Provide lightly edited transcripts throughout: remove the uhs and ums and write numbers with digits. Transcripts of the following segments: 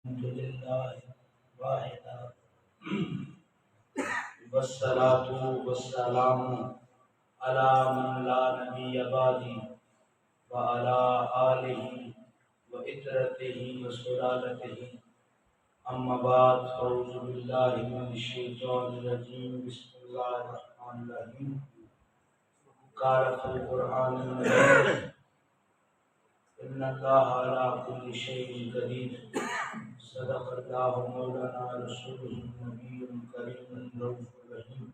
الحمد لله واحدا والصلاة والسلام على من لا نبي بعدي وعلى آله وإترته وسلالته أما بعد أعوذ بالله من الشيطان الرجيم بسم الله الرحمن الرحيم قال في القرآن المجيد إن الله على كل شيء قدير صدق الله مولانا رسوله النبي الكريم الرؤوف الرحيم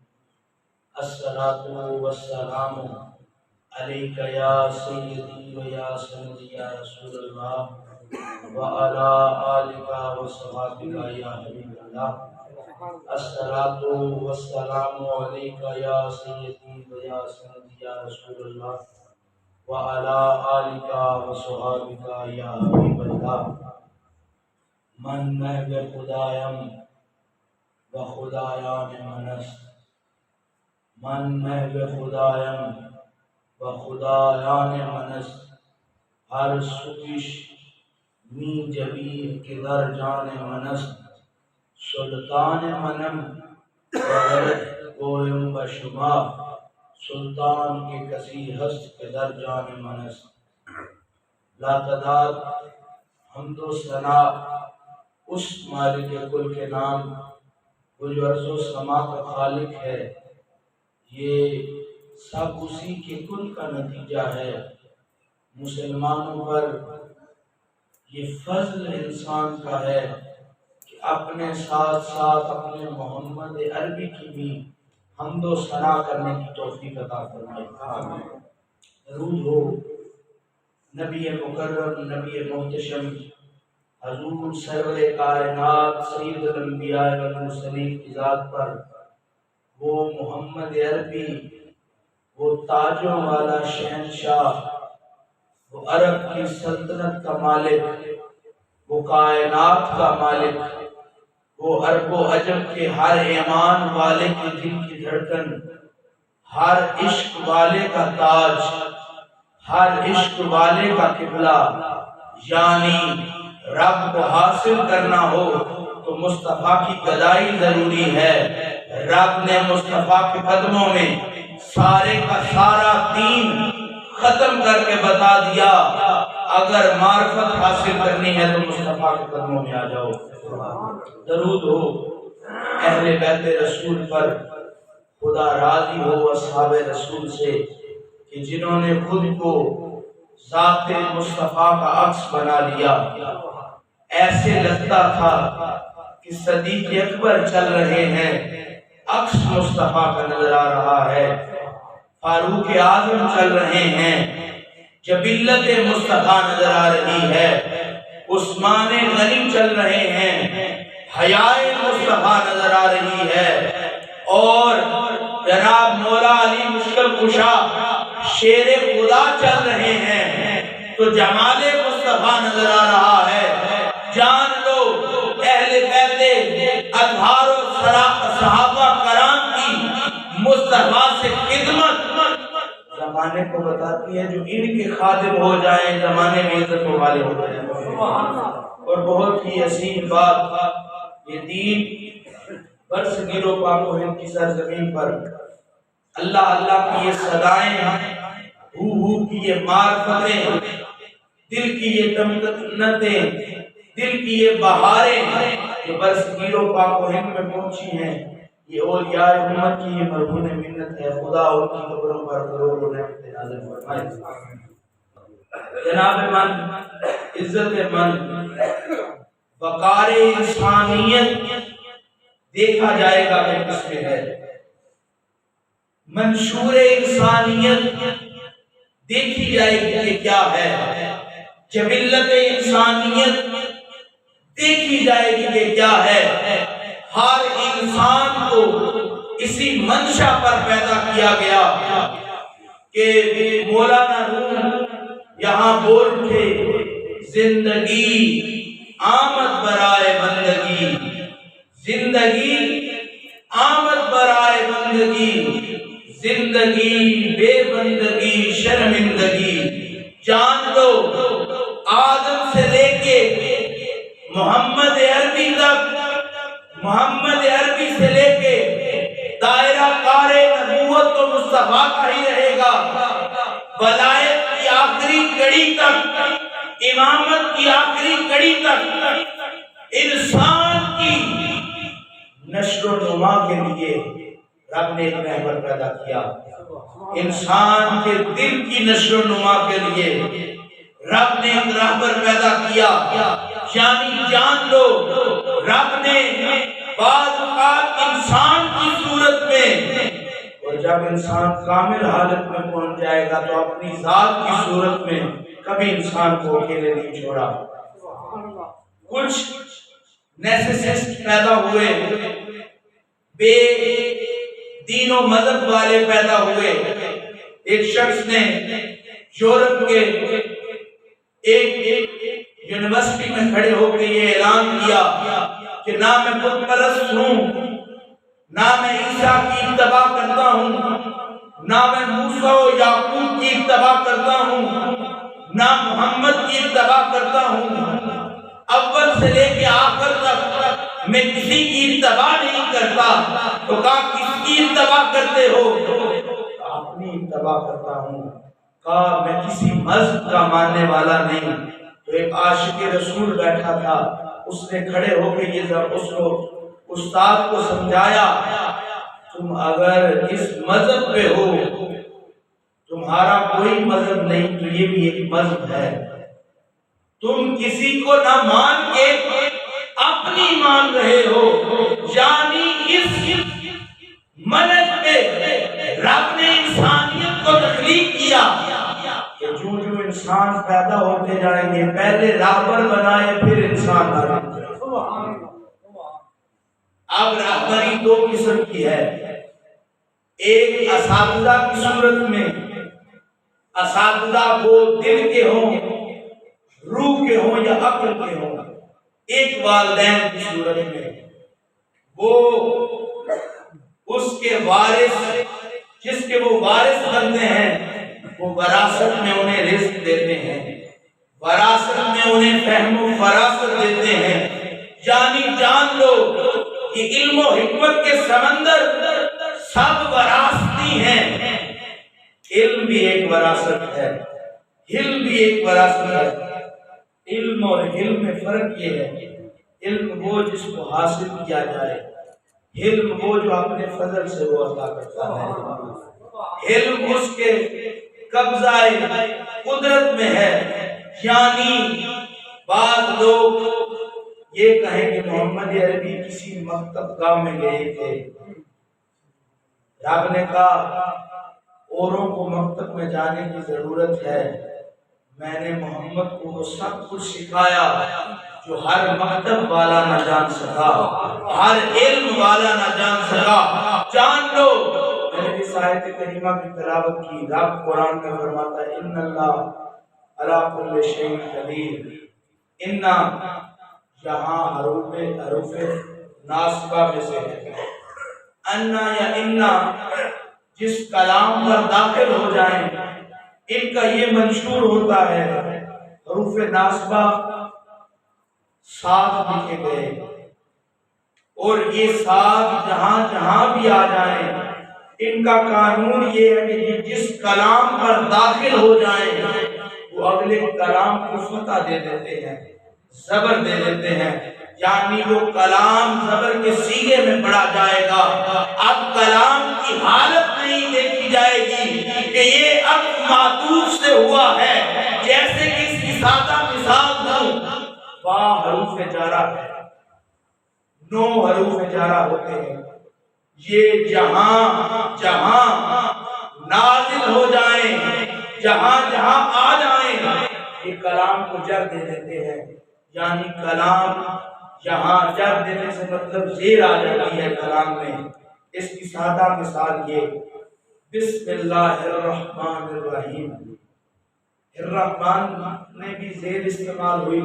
الصلاة والسلام عليك يا سيدي ويا سندي يا رسول الله وعلى آلك وصحبك يا حبيب الله الصلاة والسلام عليك يا سيدي ويا سندي يا رسول الله وعلى آلك وصحبك يا حبيب الله من محب خدایم و خدایان منست من محب خدایم و خدایان منست ہر سویش می جبیر کے در جان منست سلطان منم غرد گویم بشما سلطان کے کسی ہست کے در جان منست لا تعداد حمد و ثنا اس مالک کل کے نام وہ جو عرض و سما کا خالق ہے، یہ سب اسی کے کل کا نتیجہ ہے۔ مسلمانوں پر یہ فضل انسان کا ہے کہ اپنے ساتھ ساتھ اپنے محمد عربی کی بھی حمد و ثنا کرنے کی توفیق عطا فرمائے۔ درود ہو نبی مکرم، نبی محتشم، حضور سرور کائنات سید الانبیاء والمرسلین کی ذات پر، وہ محمد عربی، وہ تاجوں والا شہنشاہ، وہ عرب کی سلطنت کا مالک، وہ کائنات کا مالک، وہ عرب و عجم کے ہر ایمان والے کے دل کی دھڑکن، ہر عشق والے کا تاج، ہر عشق والے کا قبلہ، یعنی رب کو حاصل کرنا ہو تو مصطفیٰ کی گدائی ضروری ہے۔ رب نے مصطفیٰ کے قدموں میں سارے کا سارا دین ختم کر کے بتا دیا، اگر معرفت حاصل کرنی ہے تو مصطفیٰ کے قدموں میں آ جاؤ۔ درود ہو اہل بیت رسول پر، خدا راضی ہو اصحاب رسول سے کہ جنہوں نے خود کو ذات مصطفیٰ کا عکس بنا لیا۔ ایسے لگتا تھا کہ صدیق اکبر چل رہے ہیں، عکس مصطفیٰ کا نظر آ رہا ہے۔ فاروق اعظم چل رہے ہیں، جبلت مصطفیٰ نظر آ رہی ہے۔ عثمان غنی چل رہے ہیں، حیاء مصطفیٰ نظر آ رہی ہے۔ اور جناب مولا علی مشکل کشا شیر خدا چل رہے ہیں تو جمال مصطفیٰ نظر آ رہا ہے۔ جان لو اہل بیت اطہار و صحابہ کرام کی مصطفیٰ سے خدمت زمانے کو بتاتی ہے، جو ان کے خادم ہو جائیں زمانے میں عزت والے ہو جائیں۔ اور بہت ہی عظیم بات، یہ دین برس گرو پاک و ہند کی سرزمین پر اللہ اللہ کی یہ صدائیں، ہو کی یہ معرفتیں، دل کی یہ تمکنتیں، دل کی یہ بہاریں جو برس گیرو پاک و ہند میں پہنچی ہیں، یہ اولیاء امت کی یہ مرہون منت ہے۔ خدا ان کی قبروں پر کروڑوں رحمتیں نازل فرمائے۔ جناب من، عزت من، وقار انسانیت دیکھا جائے گا کہ کس میں ہے، منشور انسانیت دیکھی جائے گی کہ کیا ہے، جبلت انسانیت دیکھی جائے گی کہ کیا ہے۔ ہر انسان کو اسی منشا پر پیدا کیا گیا کہ مولانا روم یہاں بول تھے، زندگی آمد برائے بندگی، زندگی آمد برائے بندگی، زندگی بے بندگی شرمندگی۔ جان لو آدم سے لے کے محمد محمد عربی تک، محمد عربی سے لے کے دائرہ کار نبوت تو مصطفیٰ کا ہی رہے گا، ولایت کی آخری کڑی تک، امامت کی آخری کڑی تک انسان کی نشر و نما کے لیے رب نے ایک رہبر پیدا کیا۔ انسان کے دل کی نشر و نما کے لیے رب نے ایک رہبر پیدا کیا۔ یعنی جان لو رب نے بعض اوقات انسان کی صورت میں، اور جب انسان کامل حالت میں پہنچ جائے گا تو اپنی ذات کی صورت میں کبھی انسان کو اکیلے نہیں چھوڑا۔ کچھ نیسیسسٹ پیدا ہوئے، بے دین و مذہب والے پیدا ہوئے۔ ایک شخص نے یورپ کے ایک یونیورسٹی میں کھڑے ہو کے یہ اعلان کیا کہ نہ میں بت پرست ہوں، نہ میں عیسیٰ کی اتباع کرتا ہوں، نہ میں موسیٰ و یعقوب کی اتباع کرتا ہوں، نہ محمد کی اتباع کرتا ہوں، اول سے لے کے آخر تک میں کسی کی اتباع نہیں کرتا۔ تو کہا کس کی اتباع کرتے ہو؟ اپنی اتباع کرتا ہوں۔ کہا میں کسی مذہب کا ماننے والا نہیں۔ تو ایک عاشق رسول بیٹھا تھا، اس نے کھڑے ہو کے یہ اس کو استاد کو سمجھایا، تم اگر اس مذہب پہ ہو، تمہارا کوئی مذہب نہیں تو یہ بھی ایک مذہب ہے۔ تم کسی کو نہ مان کے اپنی مان رہے ہو۔ یعنی اس منہج پہ رب نے انسانیت کو تخلیق کیا کہ جو انسان پیدا ہوتے جائیں گے پہلے راہبر بنائے پھر انسان بنائے۔ اب راہبری دو قسم کی ہے، ایک اساتذہ کی صورت میں، اساتذہ وہ دل کے ہوں، روح کے ہوں یا عقل کے ہوں، ایک والدین کی صورت میں وہ اس کے وارث، جس کے وہ وارث بنتے ہیں، وہ وراثت میں انہیں رزق دیتے ہیں، وراثت میں انہیں فہم و فراست دیتے ہیں۔ یعنی جان لو کہ علم و حکمت کے سمندر سب وراثتی ہیں۔ علم بھی ایک وراثت ہے، علم بھی ایک وراثت ہے۔ علم اور علم میں فرق یہ ہے، علم وہ جس کو حاصل کیا جائے، علم وہ جو اپنے فضل سے وہ عطا کرتا ہے، علم اس کے قبضہ قدرت میں ہے۔ یعنی بعض لوگ یہ کہیں کہ محمد عربی کسی مکتب گاہ میں گئے تھے، رب نے کہا اوروں کو مکتب میں جانے کی ضرورت ہے، میں نے محمد کو وہ سب کچھ سکھایا جو ہر مکتب والا نہ جان سکا، ہر علم والا نہ جان سکا۔ جان لو میں نے اس آیت کریمہ کی تلاوت کی، رب قرآن میں فرماتا ہے ان اللہ علی کل شیء قدیر۔ انا یہاں حروف ناصبہ میں سے ہے، انا یا انا جس کلام پر داخل ہو جائیں ان کا یہ منشور ہوتا ہے، حروف ناصبہ ساتھ لکھے گئے، اور یہ ساتھ جہاں جہاں بھی آ جائیں ان کا قانون یہ ہے کہ جس کلام پر داخل ہو جائیں وہ اگلے کلام کو فتح دے دیتے ہیں، زبر دے دیتے ہیں۔ یعنی وہ کلام زبر کے سیغے میں پڑھا جائے گا۔ اب کلام کی حالت نہیں دیکھی جائے گی کہ یہ اب معطوف سے ہوا ہے، جیسے کہ اس کی سادہ مثال دوں، با حروف جارہ ہے، 9 حروف جارہ ہوتے ہیں، یہ جہاں جہاں نازل ہو جائیں، جہاں جہاں آ جائیں یہ کلام کو جر دے دیتے ہیں۔ یعنی کلام یہاں جر دینے سے مطلب زیر آ جاتی ہے کلام میں۔ اس کی سادہ مثال یہ، بسم اللہ الرحمن الرحیم، الرحمن میں بھی زیر استعمال ہوئی،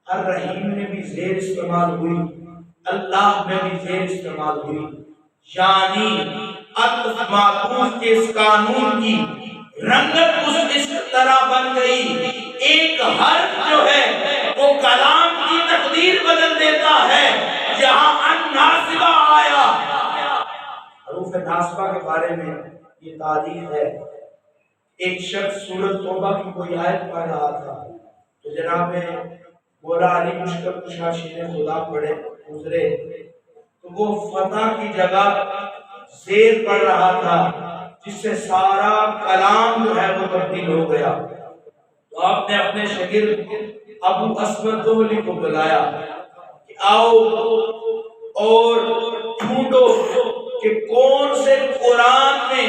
الرحیم میں بھی زیر استعمال ہوئی، اللہ میں بھی زیر استعمال ہوئی۔ یعنی عطف معطوف کے اس قانون کی رنگت اس طرح بن گئی، ایک حرف جو ہے وہ کلام کی تقدیر محاسبہ کے بارے میں یہ تاریخ ہے، ایک شخص سورۃ توبہ کی کوئی آیت پڑھ رہا تھا تو جناب مولا علی مشکل کشا شیر خدا پڑھے گزرے تو وہ فتح کی جگہ زیر پڑھ رہا تھا، جس سے سارا کلام جو ہے وہ تبدیل ہو گیا۔ تو آپ نے اپنے شاگرد ابو اسود دولی کو بلایا کہ آؤ اور ڈھونڈو کہ کون سے قرآن میں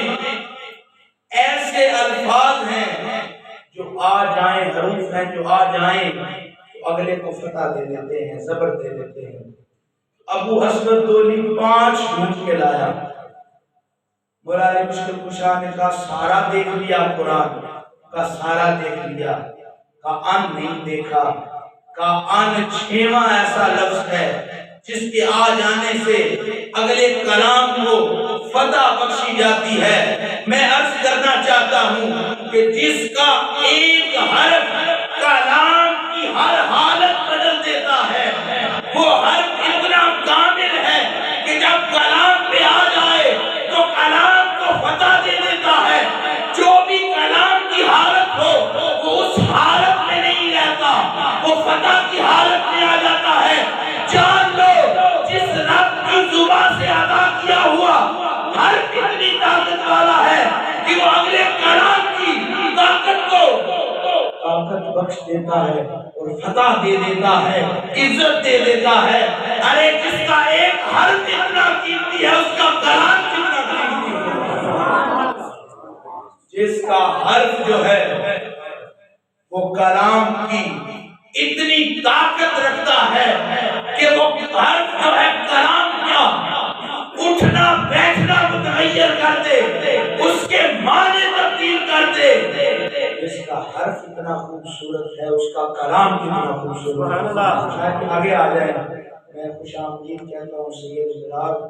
ایسے الفاظ ہیں جو آ جائیں، حروف ہیں جو آ جائیں تو اگلے کو فتح دے دیتے ہیں، زبر دے دیتے ہیں۔ ابو اسود دولی 5 ڈھونڈ کے لایا۔ مولا علی مشکل کشا نے کہا سارا دیکھ لیا قرآن کا، سارا دیکھ لیا، کہا ان نہیں دیکھا، کہا ان 6واں ایسا لفظ ہے جس کے آ جانے سے اگلے کلام کو فتح بخشی جاتی ہے۔ میں عرض کرنا چاہتا ہوں کہ جس کا ایک حرف کلام کی ہر حالت بدل دیتا ہے، وہ حرف اتنا کامل ہے کہ جب کلام پہ آ جائے تو کلام کو فتح دے دیتا ہے۔ جو بھی کلام کی حالت ہو وہ اس حالت میں نہیں رہتا، وہ فتح کی حالت میں آ جاتا ہے۔ جان لو جس رب کی زبان سے ادا کیا ہوا حرف اتنی طاقت والا ہے کہ وہ اگلے کلام کی طاقت کو طاقت بخش دیتا ہے اور فتح دے دیتا ہے، عزت دے دیتا ہے۔ ارے جس کا ایک حرف اتنا قیمتی ہے اس کا کلام کتنا قیمتی ہے۔ جس کا حرف جو ہے وہ کلام کی اتنی طاقت رکھتا ہے کہ وہ حرف جو ہے کلام کا اٹھنا بیٹھنا متغیر کر دے، اس کے معنی تبدیل کر دے۔ جس کا حرف اتنا خوبصورت ہے اس کا کلام کتنا خوبصورت ہے۔ شاید آگے آ جائیں، میں خوش آمدید کہتا ہوں سید حضرات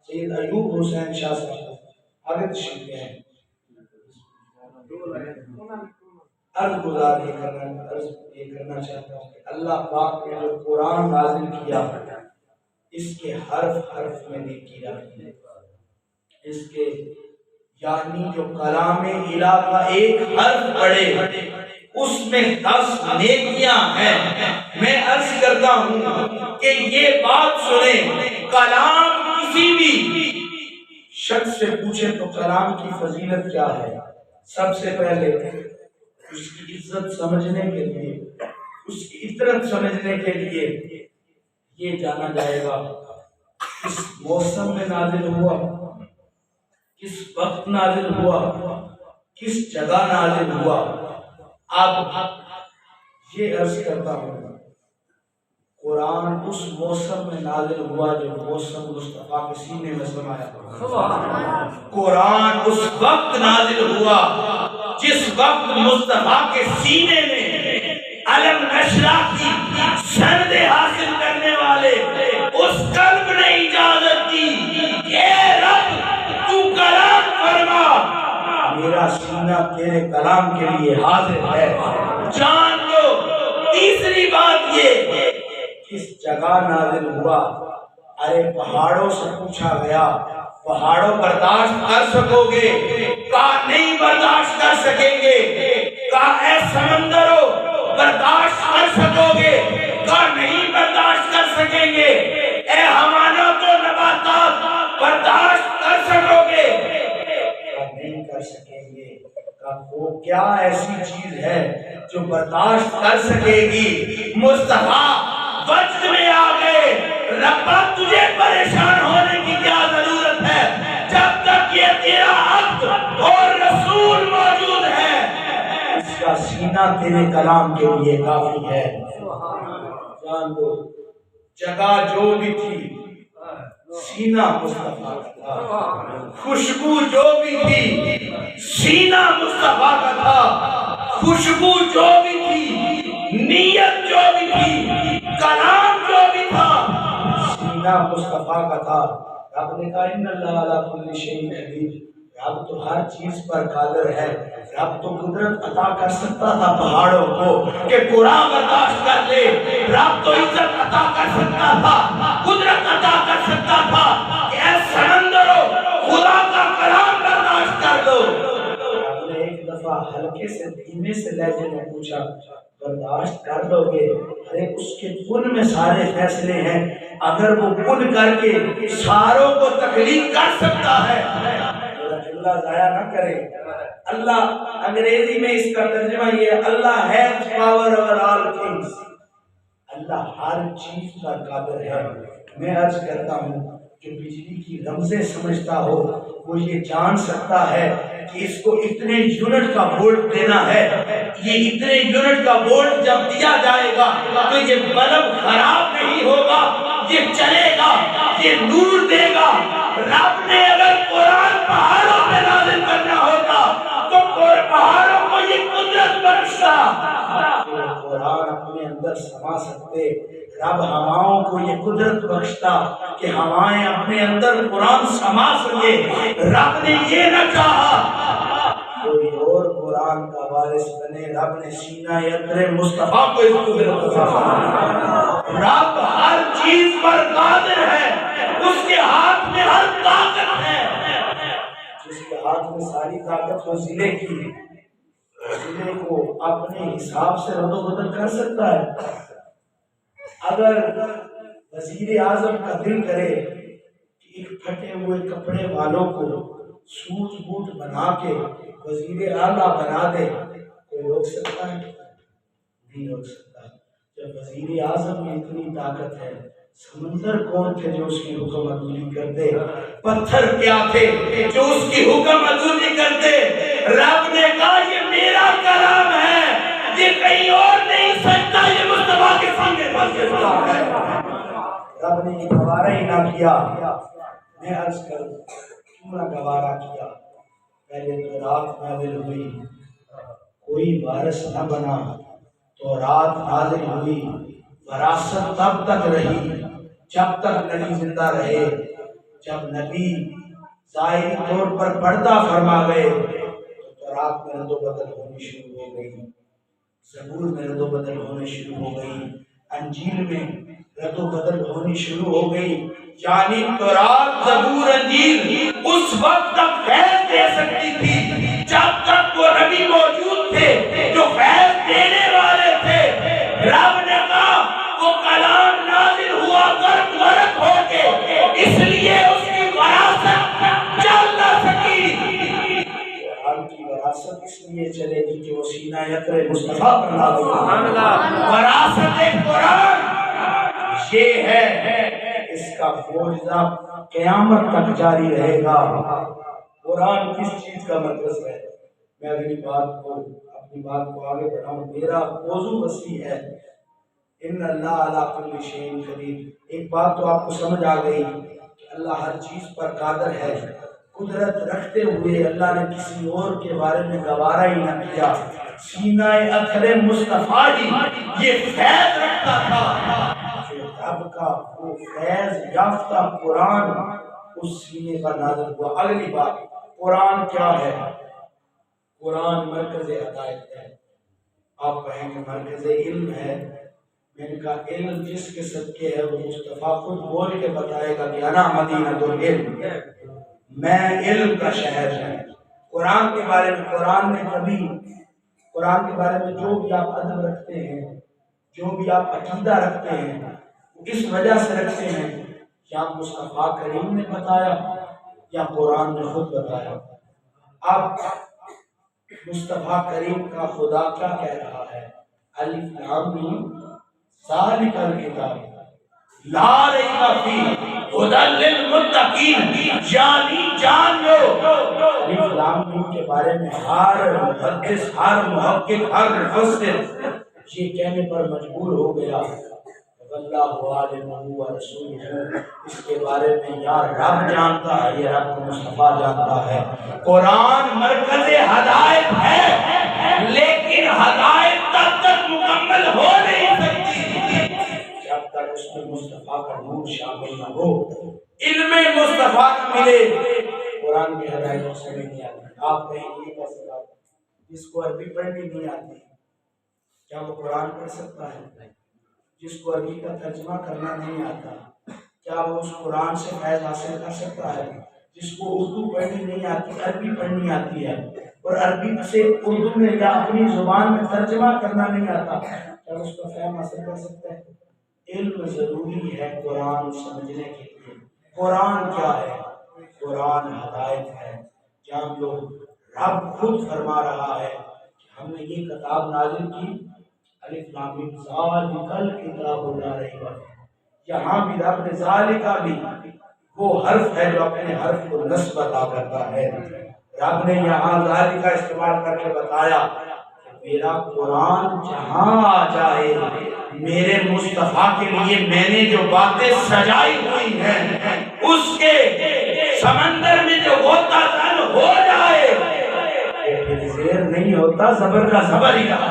سید ایوب حسین شاہ صاحب، آگے تشریف لے آئیں۔ عرض گزار یہ کرنا چاہتا ہوں کہ اللہ پاک نے جو قرآن نازل کیا اس کے حرف حرف میں نیکی رکھی ہے۔ اس کے یعنی جو کلام الہ کا ایک حرف پڑھے اس میں 10 نیکیاں ہیں۔ میں عرض کرتا ہوں کہ یہ بات سنیں، کلام کسی بھی شخص سے پوچھے تو کلام کی فضیلت کیا ہے، سب سے پہلے اس کی عزت سمجھنے کے لیے، اس کی عطرت سمجھنے کے لیے یہ جانا جائے گا کس موسم میں نازل ہوا، کس وقت نازل ہوا، کس جگہ نازل ہوا۔ اب یہ عرض کرتا ہوں قرآن اس موسم میں نازل ہوا جو موسم مصطفیٰ کے سینے میں سمایا۔ قرآن اس وقت نازل ہوا جس وقت مصطفیٰ کے سینے میں علم نشرح کی سندیں حاصل کرنے والے اس قلب نے اجازت دی، اے رب تو کلام فرما، میرا سینہ تیرے کلام کے لیے حاضر ہے۔ جان لو تیسری بات یہ کس جگہ نازل ہوا۔ ارے پہاڑوں سے پوچھا گیا، پہاڑوں برداشت کر سکو گے؟ کہا نہیں برداشت کر سکیں گے۔ کہا اے سمندروں برداشت کر سکو گے؟ کہا نہیں برداشت کر سکیں گے۔ اے حیوانات و نباتات برداشت کر سکو گے؟ کہا نہیں کر سکیں گے۔ کہا وہ کیا ایسی چیز ہے جو برداشت کر سکے گی؟ مصطفیٰ وجد میں آ گئے، ربا تجھے پریشان ہونے کی کیا ضرورت ہے جب تک یہ تیرا عبد اور رسول موجود ہے، اس کا سینہ تیرے کلام کے لیے کافی ہے۔ جان دو جگہ جو بھی تھی سینہ مصطفیٰ کا تھا، خوشبو جو بھی تھی سینہ مصطفیٰ کا تھا، خوشبو جو بھی تھی، نیت جو بھی تھی، کلام جو بھی تھا، سینہ مصطفیٰ کا تھا۔ رب نے کہا ان اللہ علی کل شیء قدیر، رب تو ہر چیز پر قادر ہے۔ رب تو قدرت عطا کر سکتا تھا پہاڑوں کو کہ قرآن برداشت کر لے، رب تو عزت عطا کر سکتا تھا، قدرت عطا کر سکتا تھا کہ اے سمندروں خدا کا پوچھا برداشت کر لو گے؟ ارے اس کے کن میں سارے فیصلے ہیں، اگر وہ کن کر کے ساروں کو تکلیف کر سکتا ہے، اللہ ضائع نہ کرے۔ اللہ انگریزی میں اس کا ترجمہ یہ ہے، Allah has power over all things, اللہ ہر چیز پر قادر ہے۔ میں عرض کرتا ہوں جو بجلی کی رمزیں سمجھتا ہو وہ یہ جان سکتا ہے کہ اس کو اتنے یونٹ کا وولٹ دینا ہے، یہ اتنے یونٹ کا وولٹ جب دیا جائے گا تو یہ بلب خراب نہیں ہوگا، یہ چلے گا، یہ نور دے گا۔ رب نے اگر قرآن پہاڑوں پہ نازل کرنا ہوتا تو پہاڑوں کو یہ قدرت بخشتا۔ قرآن اپنے اندر سما سکتے، رب ہواؤں کو یہ قدرت بخشتا کہ ہوائیں اپنے اندر قرآن سما سکے۔ رب نے یہ نہ چاہا کوئی اور قرآن کا وارث بنے، رب نے سینہ اطہر مصطفیٰ کو اس قدرت عطا فرمائی۔ رب ہر چیز پر قادر ہے، اس کے ہاتھ میں ہر طاقت ہے۔ جس کے ہاتھ میں ساری طاقت ہو ضلع کی، ضلع کو اپنے حساب سے رد و بدل کر سکتا ہے۔ اگر وزیر اعظم کا دل کرے کہ ایک پھٹے ہوئے کپڑے والوں کو سوٹ بوٹ بنا کے وزیر اعلیٰ بنا دے، کوئی روک سکتا ہے؟ نہیں روک سکتا۔ جب وزیر اعظم میں اتنی طاقت ہے، سمندر کون تھے جو اس کی حکم عدولی کرتے؟ پتھر کیا تھے جو اس کی حکم عدولی کرتے؟ رب نے کہا یہ میرا کلام ہے، یہ کہیں اور نہیں سکتا، یہ مصطفیٰ کے سامنے بس سکتا ہے۔ رب نے یہ گوارا ہی نہ کیا۔ میں عرض کروں کیوں نہ گوارا کیا؟ پہلے تو رات نازل ہوئی، کوئی وارث نہ بنا، تو رات نازل ہوئی، وراثت تب تک رہی جب تک نبی زندہ رہے۔ جب نبی ظاہری طور پر پردہ فرما گئے تو رات میں رد و بدل ہونی شروع ہو گئی، زبور میں رد و بدل ہونے شروع ہو گئی، انجیل میں رد و بدل ہونی شروع ہو گئی۔ یعنی تورات، زبور، انجیل اس وقت تک فیض دے سکتی تھی جب تک وہ نبی موجود تھے جو فیض دینے والے تھے۔ رب نے کہا وہ کلام نازل ہوا غرق ہو کے، اس لیے اس کی وراثت چل نہ سکی۔ قرآن کی وراثت اس لیے چلے گی کہ وہ سینہ اطہر مصطفیٰ پر نازل ہوئی۔ وراثت قرآن یہ ہے، اس کا معجزہ قیامت تک جاری رہے گا۔ قرآن کس چیز کا مرکز ہے؟ میں اپنی بات کو آگے بڑھاؤں، میرا موضوع وسیع ہے۔ ان اللہ علی کل شیء قدیر، ایک بات تو آپ کو سمجھ آ گئی کہ اللہ ہر چیز پر قادر ہے۔ قدرت رکھتے ہوئے اللہ نے کسی اور کے بارے میں گوارا ہی نہ کیا۔ سینہ اطہر مصطفیٰ ہی یہ فیض رکھتا تھا، رب کا وہ فیض یافتہ قرآن اس سینے پر نازل ہوا۔ اگلی بات، قرآن کیا ہے؟ قرآن مرکز ہدایت ہے۔ آپ کہیں کہ مرکز علم ہے، میں نے کہا علم جس کے صدقے ہے وہ مصطفیٰ خود بول کے بتائے گا کہ انا مدینۃ العلم، میں علم کا شہر ہوں۔ قرآن کے بارے میں قرآن کے بارے میں جو بھی آپ ادب رکھتے ہیں، جو بھی آپ عقیدہ رکھتے ہیں، اس وجہ سے رکھتے ہیں یا مصطفیٰ کریم نے بتایا یا قرآن نے خود بتایا۔ اب مصطفیٰ کریم کا خدا کیا کہہ رہا ہے؟ الف لام میم ذالک الکتاب لا ریب فیہ ھدی للمتقین، یعنی جان لو الف لام میم کے بارے میں ہر محدث، ہر محقق، ہر مفسر یہ کہنے پر مجبور ہو گیا واللہ عالم ورسولہ، اس کے بارے میں یا رب جانتا ہے یا رب کو مصطفیٰ جانتا ہے۔ قرآن مرکز ہدایت ہے، لیکن ہدایت تب تک مکمل ہو نہیں سکتی جب تک اس میں مصطفیٰ کا نور شامل نہ ہو۔ علم مصطفیٰ ملے، قرآن کی ہدایت سے نہیں آتی۔ آپ کہیں یہ کیسے بات، جس کو عربی پڑھنی نہیں آتی کیا وہ قرآن پڑھ سکتا ہے؟ جس کو عربی کا ترجمہ کرنا نہیں آتا کیا وہ اس قرآن سے فیض حاصل کر سکتا ہے؟ جس کو اردو پڑھنی نہیں آتی، عربی پڑھنی آتی ہے، اور عربی سے اردو میں یا اپنی زبان میں ترجمہ کرنا نہیں آتا، کیا اس کا فہم حاصل کر سکتا ہے؟ علم ضروری ہے قرآن سمجھنے کے لیے۔ قرآن کیا ہے؟ قرآن ہدایت ہے۔ جان لو رب خود فرما رہا ہے کہ ہم نے یہ کتاب نازل کی، الف لام میم ذالک الکتاب لا ریب فیہ، یہاں بھی رب نے ذالکا بھی وہ حرف ہے جو اپنے حرف کو نصب عطا کرتا ہے۔ رب نے یہاں ذالکا استعمال کر کے بتایا کہ میرا قرآن جہاں آ جائے، میرے مصطفیٰ کے لیے میں نے جو باتیں سجائی ہوئی ہیں اس کے سمندر میں جو ہوتا تن ہو جائے، پھر زیر نہیں ہوتا، زبر کا زبر ہی رہا۔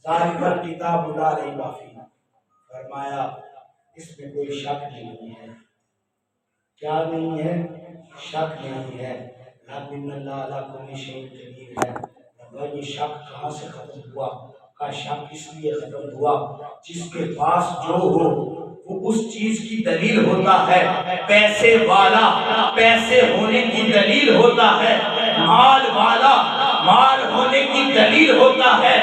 ذالک الکتاب لا ریب فیہ، فرمایا اس میں کوئی شک نہیں ہے۔ کیا نہیں ہے؟ شک نہیں ہے۔ ان اللہ علی کل شیء قدیر ہے۔ اللہ یہ شک کہاں سے ختم ہوا؟ کا شک اس لیے ختم ہوا جس کے پاس جو ہو وہ اس چیز کی دلیل ہوتا ہے۔ پیسے والا پیسے ہونے کی دلیل ہوتا ہے، مال والا مال ہونے کی دلیل ہوتا ہے،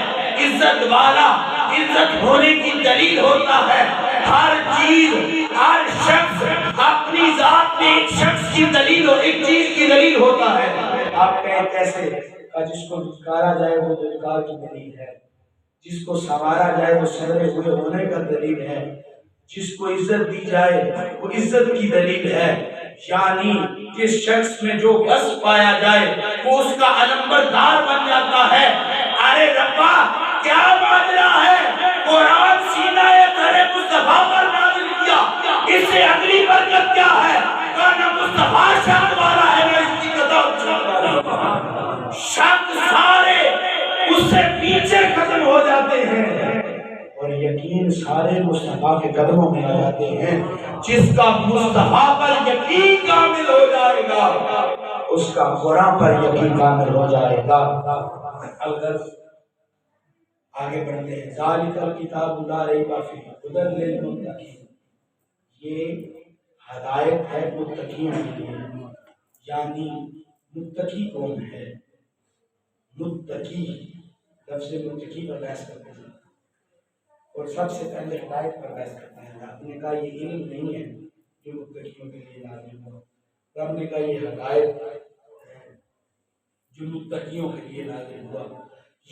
عزت والا عزت ہونے کی دلیل ہوتا ہے۔ ہر چیز ہر شخص اپنی ذات میں ایک شخص کی دلیل اور ایک چیز کی دلیل ہوتا ہے۔ آپ کہیں کیسے؟ جس کو دھتکارا جائے وہ دھتکار کی دلیل ہے، جس کو سنوارا جائے وہ سنورے ہوئے ہونے کا دلیل ہے، جس کو عزت دی جائے وہ عزت کی دلیل ہے۔ یعنی جس شخص میں جو وصف پایا جائے وہ اس کا علمبردار بن جاتا ہے۔ ارے ربا کیا ماجرا ہے؟ قرآن سینہ ترے مصطفیٰ پر نازل کیا، اس سے اگلی برکت کیا ہے؟ کہنا مصطفیٰ شک والا ہے نا اس کی قدم، شک سارے اس سے پیچھے ختم ہو جاتے ہیں اور یقین سارے مصطفیٰ کے قدموں میں آ جاتے ہیں۔ جس کا مصطفیٰ پر یقین کامل ہو جائے گا اس کا قرآن پر یقین کامل ہو جائے گا۔ آگے بڑھتے ہیں۔ ذالک الکتاب لا ریب فیہ ھدی للمتقین، یہ ہدایت ہے متقین کے لیے۔ یعنی متقی کون ہے؟ متقی لفظ متقی پر بحث کرتے ہیں اور سب سے پہلے ہدایت پر بحث کرتا ہے۔ رب نے کہا یہ علم نہیں ہے جو متقیوں کے لیے نازل ہوا، رب نے کہا یہ ہدایت ہے جو متقیوں کے لیے نازل ہوا۔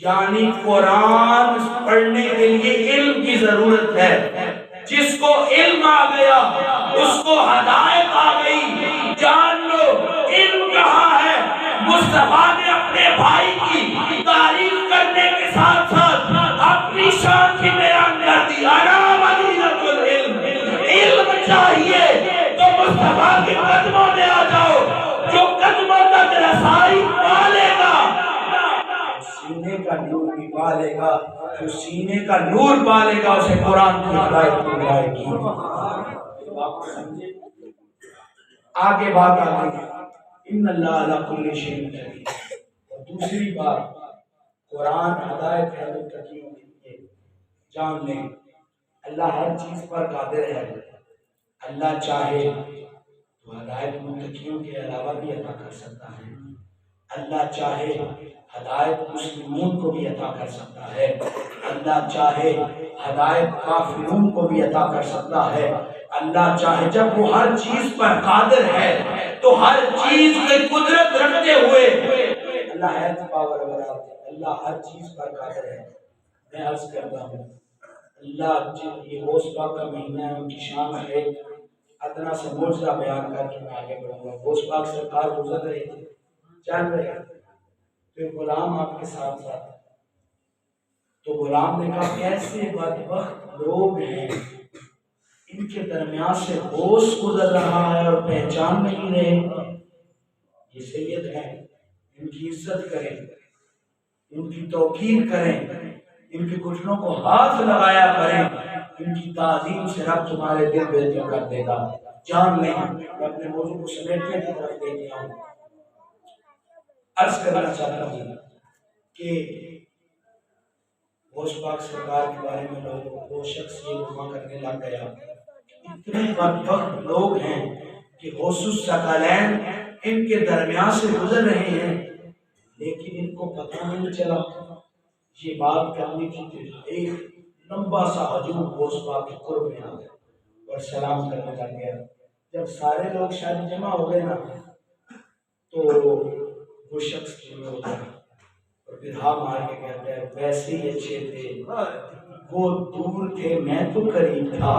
یعنی قرآن پڑھنے کے لیے علم کی ضرورت ہے۔ جس کو علم آ گیا اس کو ہدایت آ گئی۔ جان لو علم کہاں ہے؟ مصطفیٰ نے اپنے بھائی کی تعریف کرنے کے ساتھ ساتھ اپنی شان بھی بیان کر دی۔ انا مدینۃ العلم، علم چاہیے تو مصطفیٰ کے قدموں میں آ جاؤ۔ جو قدموں تک رسائی پالے گا سینے کا نور بھی پالے گا، جو سینے کا نور پالے گا اسے قرآن کی ہدایت مل جائے گی۔ آگے بات آگے ان اللہ علی کل شیء قدیر، اور دوسری بات قرآن ہدایت ہے متقیوں کے لیے۔ جان لیں اللہ ہر چیز پر قادر ہے۔ اللہ چاہے تو ہدایت متقیوں کے علاوہ بھی عطا کر سکتا ہے، اللہ چاہے ہدایت مسلمون کو بھی عطا کر سکتا ہے، اللہ چاہے ہدایت کافرون کو بھی عطا کر سکتا ہے۔ اللہ چاہے جب وہ ہر چیز پر قادر ہے تو ہر چیز کی قدرت رکھتے ہوئے اللہ ہے پاور والا، اللہ ہر چیز پر قادر ہے۔ میں عرض کرتا ہوں اللہ یہ غوث پاک کا مہینہ ہے، ان کی شان ہے، ادنا سے معجزہ بیان کر کے میں آگے بڑھوں گا۔ غوث پاک سرکار گزر رہے تھے، چل رہے تھے، تو غلام آپ کے ساتھ ساتھ، تو غلام نے کہا کیسے بدبخت لوگ ہیں، ان کے درمیان سے غوث گزر رہا ہے اور پہچان نہیں رہے۔ یہ سید ہیں، ان کی عزت کریں، ان کی توقیر کریں، ان کے گھٹنوں کو ہاتھ لگایا کریں، ان کی تعظیم سے رب تمہارے دل بہتر کر دے گا۔ جان لیں میں اپنے موضوع کو سمیٹنے کی طرف دے دیا ہوں۔ عرض کرنا چاہتا ہوں کہ غوث پاک سرکار کے بارے میں لوگ وہ شخص یہ گمان کرنے لگ گیا، اتنے بدبخت لوگ ہیں کہ غوث الثقلین ان کے درمیان سے گزر رہے ہیں، لیکن ان کو پتہ نہیں چلا یہ بات کرنی تھی۔ ایک لمبا سا ہجوم غوث پاک کے قرب میں آ گیا اور سلام کرنے لگ گیا۔ جب سارے لوگ شاید جمع ہو گئے نا تو وہ شخص کھڑا ہو گیا اور پھر ہاں مار کے کہتا ہے ویسے ہی اچھے تھے، وہ دور تھے میں تو قریب تھا،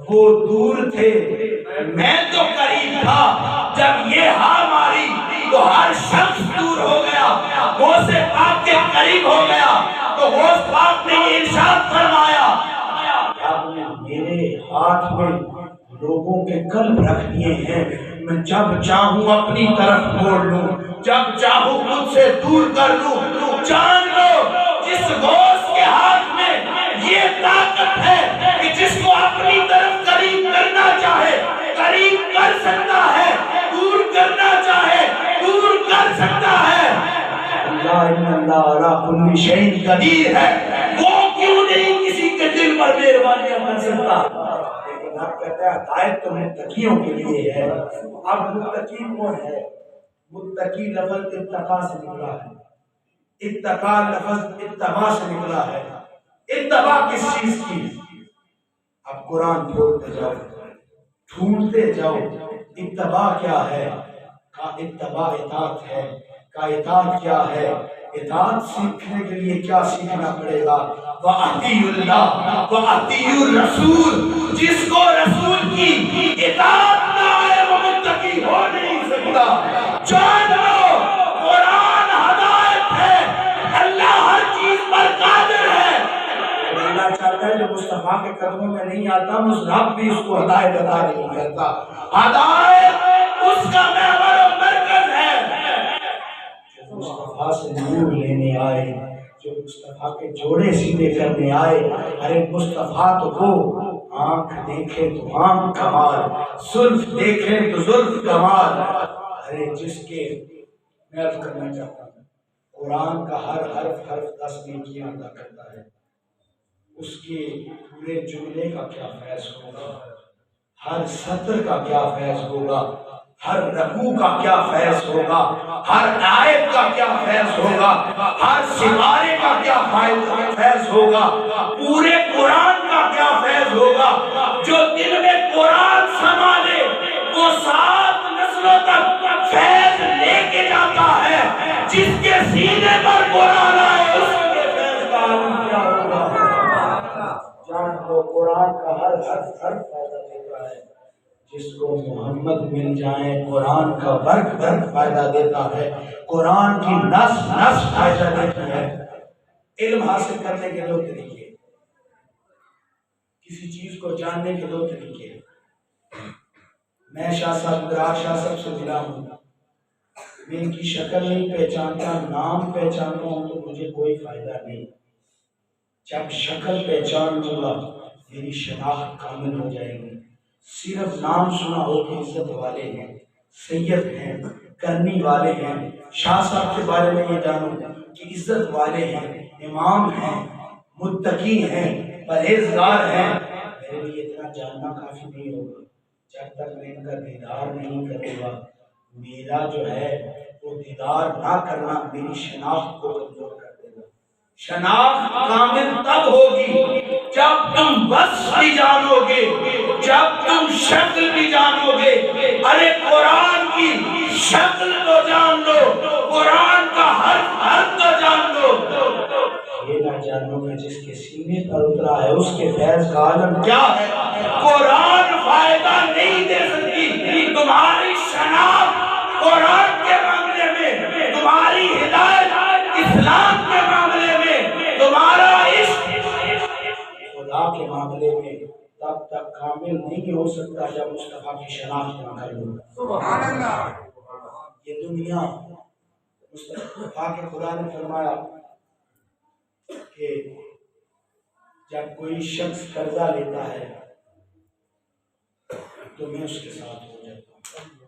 وہ دور تھے میں تو قریب تھا، جب یہ ہاں ماری تو ہر شخص دور ہو گیا، غوث پاک کے قریب ہو گیا۔ تو غوث پاک نے یہ ارشاد فرمایا آپ نے میرے ہاتھ میں لوگوں کے قلب رکھ دیے ہیں، میں جب چاہوں اپنی طرف موڑ لوں، جب چاہوں خود سے دور کر لوں۔ جان لو جس غوث کے ہاتھ میں یہ طاقت ہے کہ جس کو اپنی طرف قریب کرنا چاہے قریب کر سکتا ہے، دور کرنا چاہے دور کر سکتا ہے۔ اللہ علی کل شیء قدیر ہے، وہ کیوں نہیں کسی کے دل پر مہربانیاں کر سکتا؟ لیکن آپ کہتے ہیں ہدایت تو متقیوں کے لیے ہے۔ اب متقی کون ہے؟ متقی لفظ اتقا سے نکلا ہے، اتقا لفظ اتباع سے نکلا ہے۔ اتباع کس چیز کی؟ اب قرآن کھولتے جاؤ، ڈھونڈتے جاؤ اتباع کیا ہے؟ کا اتباع اطاعت ہے، کا اطاعت کیا ہے؟ اطاعت سیکھنے کے لیے کیا سیکھنا پڑے گا؟ وَأَطِیعُوا اللَّهَ وَأَطِیعُوا الرَّسُولَ، جس کو رسول کی اطاعت نہ آئے وہ متقی ہو نہیں سکتا۔ جان لو قرآن ہدایت ہے، اللہ ہر چیز پر قادر ہے۔ اللہ چاہتا ہے جو مصطفیٰ کے قدموں میں نہیں آتا اس رب بھی اس کو ہدایت عطا نہیں کرتا۔ ہدایت اس کا محور و مرکز ہے جو مصطفیٰ سے نور لینے آئے، جو مصطفیٰ کے جوڑے سیدھے کرنے آئے۔ ارے مصطفیٰ تو وہ آنکھ دیکھے تو آنکھ کمال، زلف دیکھے تو زلف کمال۔ ارے جس کے میں عرض کرنا چاہتا ہوں قرآن کا ہر حرف 10 نیکیاں ادا کرتا ہے، اس کے پورے جملے کا کیا فیض ہوگا، ہر سطر کا کیا فیض ہوگا، ہر رکوع کا کیا فیض ہوگا، ہر آیت کا کیا فیض ہوگا، ہر سپارے کا کیا فیض ہوگا، پورے قرآن کا کیا فیض ہوگا۔ جو دل میں قرآن سما لے وہ 7 نسلوں تک فیض لے کے جاتا ہے۔ جس کے سینے پر قرآن آئے اس کے فیض کا عالم کیا ہوگا۔ جان لو قرآن کا ہر فائدہ دیتا ہے، جس کو محمد مل جائیں قرآن کا برق فائدہ دیتا ہے، قرآن کی نس فائدہ دیتی ہے۔ علم حاصل کرنے کے 2 طریقے، کسی چیز کو جاننے کے 2 طریقے۔ میں شاہ صاحب سے ملا ہوں، میں ان کی شکل نہیں پہچانتا، نام پہچانتا ہوں تو مجھے کوئی فائدہ نہیں۔ جب شکل پہچان لوں گا میری شناخت کامل ہو جائے گی۔ صرف نام سنا ہو کہ عزت والے ہیں، سید ہیں، کرنی والے ہیں، شاہ صاحب کے بارے میں یہ جانوں کہ عزت والے ہیں، امام ہیں، متقی ہیں، پرہیزگار ہیں، میرے لیے اتنا جاننا کافی نہیں ہوگا جب تک میں ان کا دیدار نہیں کروں گا۔ میرا جو ہے وہ دیدار نہ کرنا میری شناخت کو کمزور کر دے گا۔ شناخت کامل تب ہوگی جب تم وصف بھی جانو گے، جب تم شکل بھی جانو گے۔ ارے قرآن کی شکل تو جان لو، قرآن کا حرف تو جان لو، یہ نہ جانو گے جس کے سینے پر اترا ہے اس کے فیض کا عالم کیا ہے۔ قرآن فائدہ نہیں دے سکتی، تمہاری شناخت قرآن کے معاملے میں، تمہاری ہدایت اسلام کے معاملے میں، تمہارا عشق خدا کے معاملے میں تب تک کامل نہیں ہو سکتا جب مصطفیٰ کی شناخت نہ کر لوں۔ سبحان اللہ۔ یہ دنیا مصطفیٰ کے خدا نے فرمایا کہ جب کوئی شخص قرضہ لیتا ہے تو میں اس کے ساتھ ہو جاتا ہوں،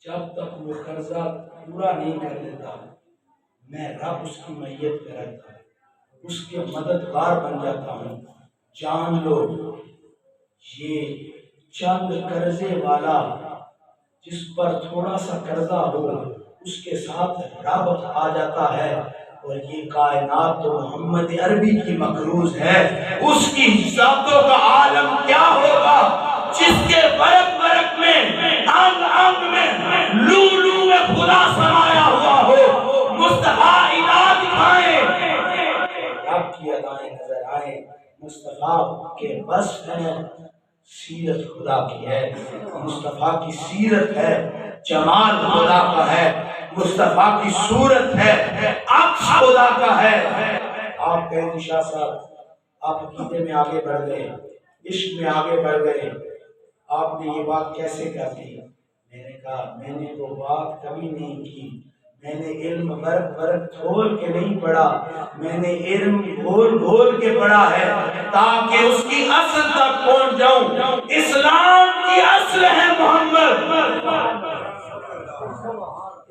جب تک وہ قرضہ پورا نہیں کر لیتا میں رب اس کی معیت میں رہتا ہوں، اس کے مددگار بن جاتا ہوں۔ جان لو یہ چند قرضے والا جس پر تھوڑا سا قرضہ ہو اس کے ساتھ رابط آ جاتا ہے، اور یہ کائنات تو محمد عربی کی مقروض ہے، اس کی ذاتوں کا عالم کیا ہوگا جس کے برق برق میں انگ انگ میں لو لو میں خدا سمایا ہوا ہو، مصطفیٰ ادا دکھائیں، رب کی ادائیں نظر آئیں، مصطفیٰ کے بس ہے، سیرت خدا کی ہے، مصطفیٰ کی سیرت ہے، جمال خدا کا ہے، مصطفیٰ کی صورت ہے، عکس خدا کا ہے۔ آپ کہیں شاہ صاحب آپ عقیدے میں آگے بڑھ گئے، عشق میں آگے بڑھ گئے، آپ نے یہ بات کیسے کر دی؟ میں نے کہا میں نے وہ بات کبھی نہیں کی، میں نے علم برق برق کھول کے نہیں پڑھا، میں نے علم گھول گھول کے پڑھا ہے تاکہ اس کی اصل تک پہنچ جاؤں۔ اسلام کی اصل ہے محمد،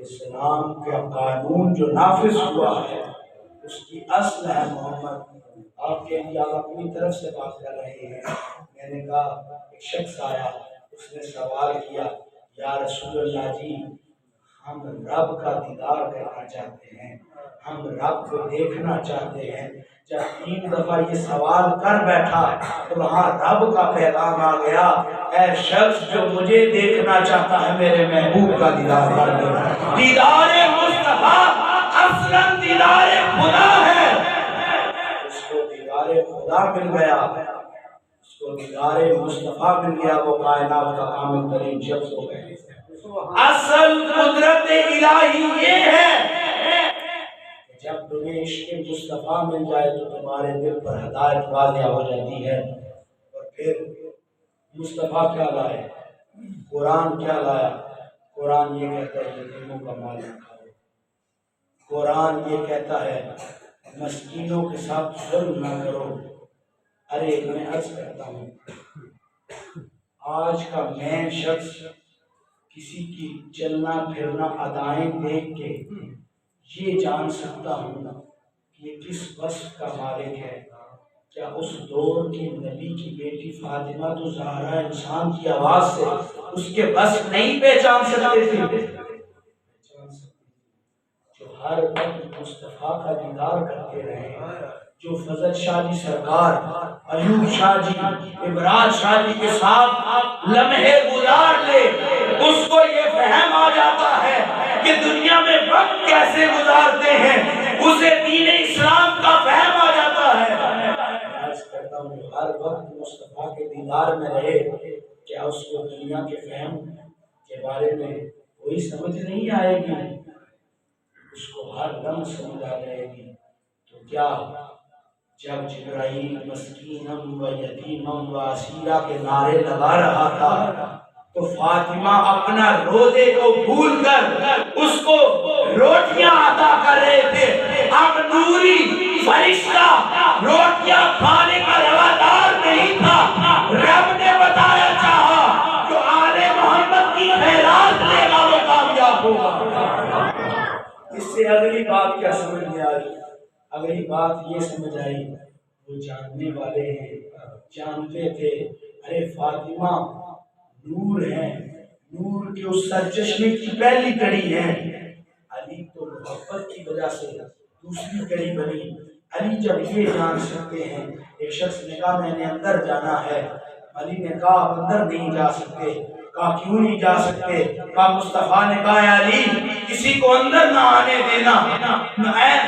اسلام کا قانون جو نافذ ہوا ہے اس کی اصل ہے محمد۔ آپ کے لیے آپ اپنی طرف سے بات کر رہے ہیں، میں نے کہا ایک شخص آیا، اس نے سوال کیا یا رسول اللہ جی ہم رب کا دیدار کرنا چاہتے ہیں، ہم رب کو دیکھنا چاہتے ہیں۔ جب 3 دفعہ یہ سوال کر بیٹھا تو وہاں رب کا پیغام آ گیا، اے شخص جو مجھے دیکھنا چاہتا ہے میرے محبوب کا دیدار کر لے۔ دیدار مصطفیٰ اصلاً دیدار خدا ہے، اس کو دیدار خدا مل گیا، اس کو دیدار مصطفیٰ مل گیا، وہ کائنات کا کامل ترین شخص ہو گئے۔ اصل قدرت الہی یہ ہے کہ جب تمہیں عشق مصطفیٰ مل جائے تو تمہارے دل پر ہدایت واضح ہو جاتی ہے۔ اور پھر مصطفیٰ کیا لائے؟ قرآن کیا لایا؟ قرآن یہ کہتا ہے یتیموں کا مال نہ کھاؤ، قرآن یہ کہتا ہے مسکینوں کے ساتھ ظلم نہ کرو۔ ارے میں عرض کرتا ہوں آج کا مین شخص کسی کی چلنا پھرنا ادائیں دیکھ کے یہ جان سکتا ہوں کہ یہ کس وصف کا مالک ہے۔ کیا اس دور کے نبی کی بیٹی فاطمہ تو زہرا انسان کی آواز سے اس کے وصف نہیں پہچان سکتے تھے؟ جو ہر وقت مصطفیٰ کا دیدار کرتے رہے، جو فضل شاہ جی سرکار، ایوب شاہ جی، ابراج شاہ جی کے ساتھ لمحے گزار لے، اس کو یہ فہم آ جاتا ہے کہ دنیا میں وقت کیسے گزارتے ہیں، اسے دین اسلام کا فہم آ جاتا ہے۔ عرض کرتا ہوں ہر وقت مصطفیٰ کے دیدار میں رہے، کیا اس کو دنیا کے فہم کے بارے میں کوئی سمجھ نہیں آئے گی؟ اس کو ہر دم سمجھ آ جائے گی۔ تو کیا جب جبرائیل مسکینم و یتیمم و اسیرا کے نعرے لگا رہا تھا تو فاطمہ اپنا روزے کو بھول کر اس کو روٹیاں عطا کر رہے تھے۔ اب نوری فرشتہ روٹیاں کھانے کا روادار نہیں تھا، رب نے بتایا چاہا جو آل محمد کی خیرات لے گا وہ کامیاب ہوگا۔ اس سے اگلی بات کیا سمجھ میں آئی؟ اگلی بات یہ سمجھ آئی وہ جاننے والے ہیں، جانتے تھے ارے فاطمہ نور ہے، نور کے اس سرچشمے کی پہلی کڑی ہے، علی تو محبت کی وجہ سے دوسری کڑی بنی۔ علی جب یہ جان سکتے ہیں، ایک شخص نے کہا میں نے اندر جانا ہے، علی نے کہا آپ اندر نہیں جا سکتے، کہا کیوں نہیں جا سکتے؟ کہا مصطفیٰ نے کہا اے علی کسی کو اندر نہ آنے دینا،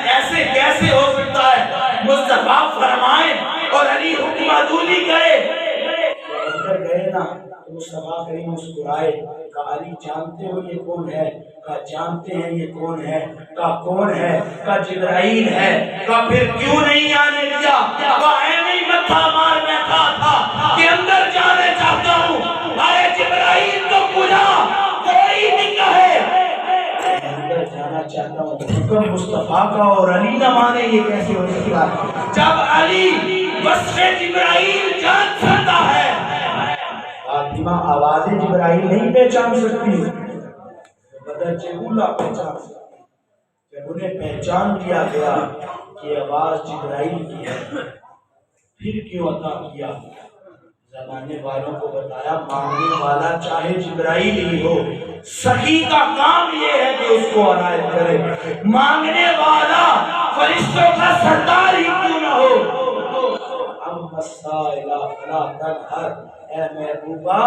ایسے کیسے ہو سکتا ہے؟ مصطفیٰ فرمائیں اور علی حکم عدولی کرے، اندر گئے نا تو مصطفیٰ کریم مسکرائے، کہا علی جانتے ہو یہ کون ہے؟ کہا جانتے ہیں یہ کون ہے؟ کہا کون ہے؟ کہا جبرائیل ہے۔ کہا پھر کیوں نہیں آنے دیا؟ کہا ایویں ہی متھا مار بیٹھا تھا کہ اندر جانے چاہتا ہوں، ارے جبرائیل تو کجا کوئی نہیں کہے اندر جانا چاہتا ہوں، حکم مصطفیٰ کا اور علی نہ مانے یہ کیسے ہو سکتا ہے؟ جب علی وصف جبرائیل جان سکتا ہے، فاطمہ آواز جبرائیل نہیں پہچان سکتی، بدر چہولہ پہچان سکتی۔ جب انہیں پہچان کیا گیا کہ آواز جبرائیل کی ہے، پھر کیوں عطا کیا؟ زمانے والوں کو بتایا مانگنے والا چاہے جبرائیل ہی ہو، سخی کا کام یہ ہے کہ اس کو عنایت کرے، مانگنے والا فرشتوں کا سردار ہی کیوں نہ ہو۔ اما السائل فلا تنہر، اے محبوبہ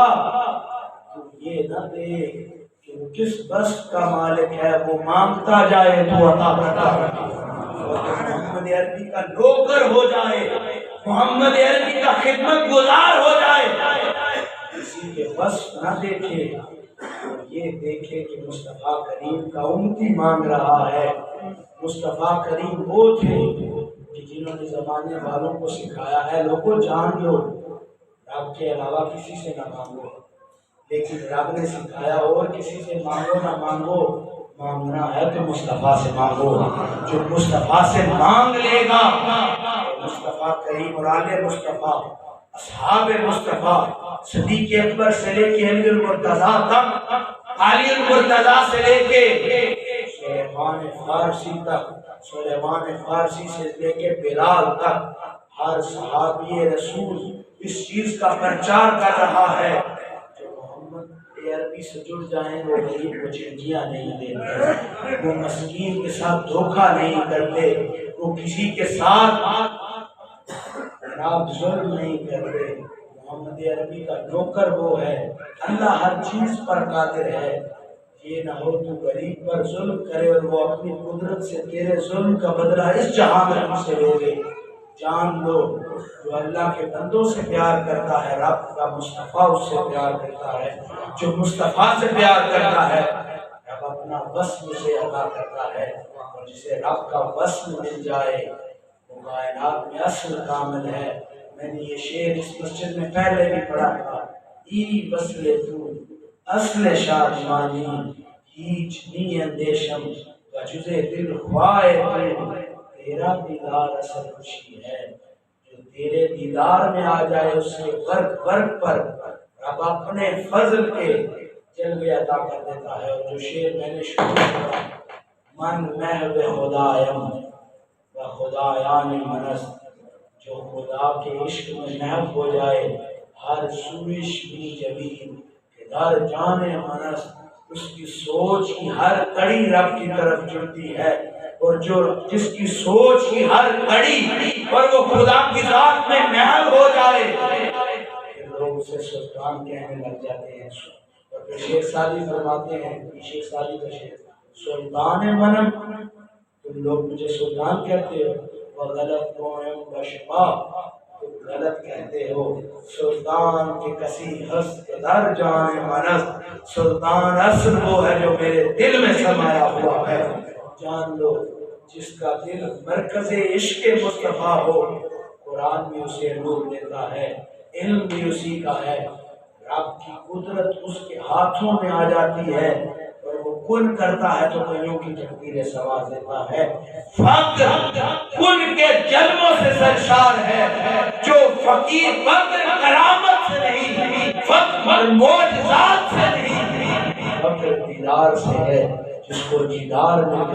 تو یہ نہ دیکھ کہ وہ کس بس کا مالک ہے، وہ مانگتا جائے تو عطا کرتا ہے، محمد عربی کا نوکر ہو جائے، محمد عربی کا خدمت گزار ہو جائے، کسی کے بس نہ دیکھے، یہ دیکھے کہ مصطفیٰ کریم کا امتی مانگ رہا ہے۔ مصطفیٰ کریم وہ تھے کہ جنہوں نے زمانے والوں کو سکھایا ہے لوگوں جان لو رب کے علاوہ کسی سے نہ مانگو، لیکن رب نے سکھایا اور کسی سے مانگو نہ مانگو، مانگنا ہے تو مصطفیٰ سے مانگو، جو مصطفیٰ سے مانگ لے گا، مصطفیٰ کریم اور آل مصطفیٰ، اصحاب مصطفیٰ، صدیق اکبر سے لے کے علی المرتضیٰ تک، علی المرتضیٰ سے لے کے سلیمان فارسی تک، سلیمان فارسی سے لے کے بلال تک، ہر صحابی رسول اس چیز کا پرچار کر رہا ہے جو محمد عربی سے جڑ جائیں وہ غریب کو چنگیاں نہیں دیتے، وہ مسکین کے ساتھ دھوکہ نہیں کرتے، وہ کسی کے ساتھ جناب ظلم نہیں کرتے۔ محمد عربی کا نوکر وہ ہے، اللہ ہر چیز پر قادر ہے، یہ نہ ہو تو غریب پر ظلم کرے اور وہ اپنی قدرت سے تیرے ظلم کا بدلہ اس جہاں میں تم سے لے لے۔ جان لو جو اللہ کے بندوں سے پیار کرتا ہے رب کا مصطفیٰ اس سے پیار کرتا ہے، جو مصطفیٰ سے پیار کرتا ہے رب اپنا وصل سے ادا کرتا ہے، اور جسے رب کا وصل مل جائے وہ کائنات میں اصل کامل ہے۔ میں نے یہ شعر اس مسجد میں پہلے بھی پڑھا تھا، ای وصل تو اصل شادمانی، ہیچ نی اندیشم و جزے دل خواہ تو، تیرا دیدار اصل خوشی ہے، جو تیرے دیدار میں آ جائے اس کے ورق ورق پر رب اپنے فضل کے جلوے عطا کر دیتا ہے۔ اور جو شعر میں نے شروع کیا، من محو خدایم و خدایان منست، جو خدا کے عشق میں محو ہو جائے، ہر سوئش بھی جبین کہ در جان منست، اس کی سوچ کی ہر کڑی رب کی طرف جڑتی ہے، اور جو جس کی سوچ کی ہر کڑی اور وہ خدا کی ذات میں محو ہو جائے لوگ اسے سلطان کہنے لگ جاتے ہیں۔ اور پھر شیخ سعدی فرماتے ہیں، شیخ سعدی کا شعر، سلطان منم تم لوگ مجھے سلطان کہتے ہو، وغلط قوم بشبا تم غلط کہتے ہو، سلطان کے کسی ہست کے در جان منست، سلطان اصل وہ ہے جو میرے دل میں سمایا ہوا ہے۔ جان لو جس کا دل مرکز عشق مصطفیٰ ہو، قرآن بھی اسے نور دیتا ہے، علم بھی اسی کا ہے، رب کی قدرت اس کے ہاتھوں میں آ جاتی ہے، اور وہ کن کرتا ہے تو کئیوں کی تقدیریں سنوار دیتا ہے۔ فقر کن کے جلووں سے سرشار ہے، جو فقیر فقر کرامت سے نہیں، فقر معجزات سے نہیں، فقر دیدار سے ہے، جس کو دیدار میں